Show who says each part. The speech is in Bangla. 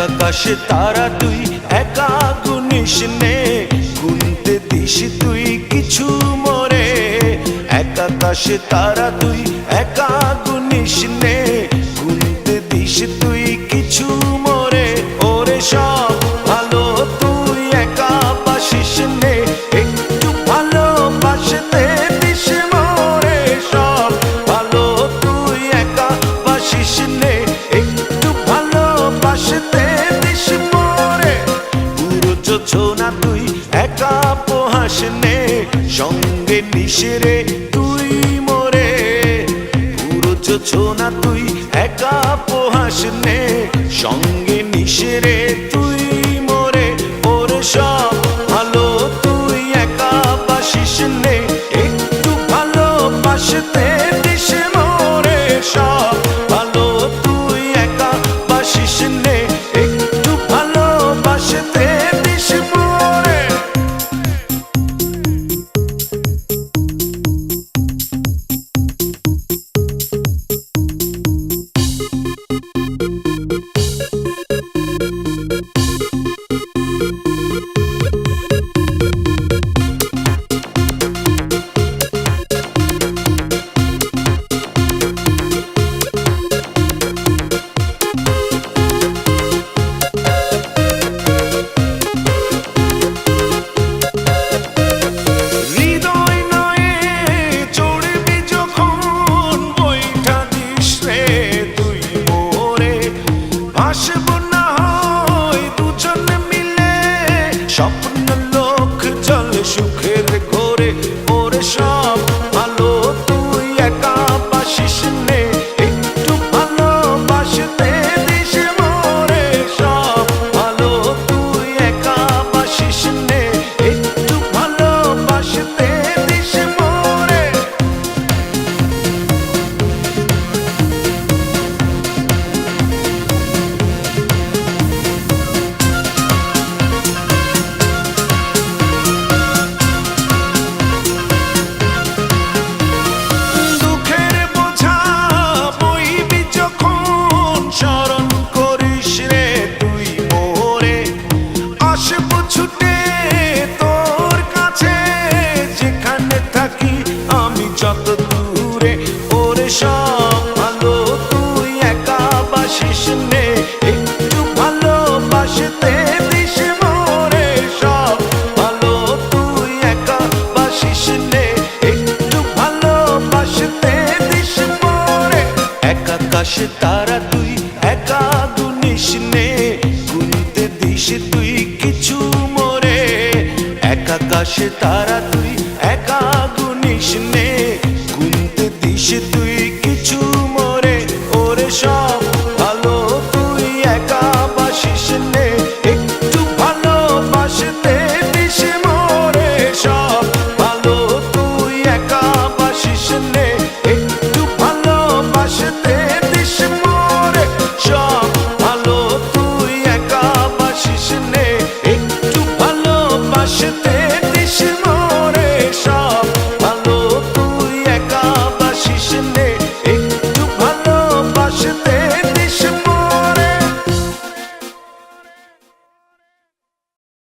Speaker 1: আকাশে তারা তুই একা গুনিস নে, গুনতে দিস তুই কিছু মোরে। আকাশে তারা তুই একা গুনিস নে, গুনতে দিস তুই কিছু মোরে। ওরে সব ভালো তুই একা বাসিস নে, একটু ভালোবাসতে দিস মোরে। সব ভালো তুই একা বাসিস নে, একটু ভালোবাসতে দিস মোরে। পুরো যোছনা তুই একা পোহাস নে, সঙ্গে নিস রে তুই মোরে। পুরো যোছনা তুই একা পোহাস নে, সঙ্গে নিস রে তুই মোরে। ওরে সব ভালো তুই একা বাসিস নে, একটু ভালোবাসতে দিস মোরে। সব ভালো তুই একা বাসিস নে, একটু ভালোবাসতে দিস মোরে। স্বপ্ন লোক চলে সুখের ঘরে। ওরে সব ভালো তুই একা বাসিস নে, একটু ভালোবাসতে দিস মোরে। সব ভালো তুই একা বাসিস নে, একটু ভালোবাসতে দিস মোরে। যত দূরে ওরে সব ভালো তুই একা বাসিস নে, একটু ভালোবাসতে দিস মোরে। সব ভালো তুই একা বাসিস নে, একটু ভালোবাসতে দিস মোরে। আকাশে তারা তুই একা গুনিস নে, গুনতে দিস তুই কিছু মোরে। আকাশে তারা তুই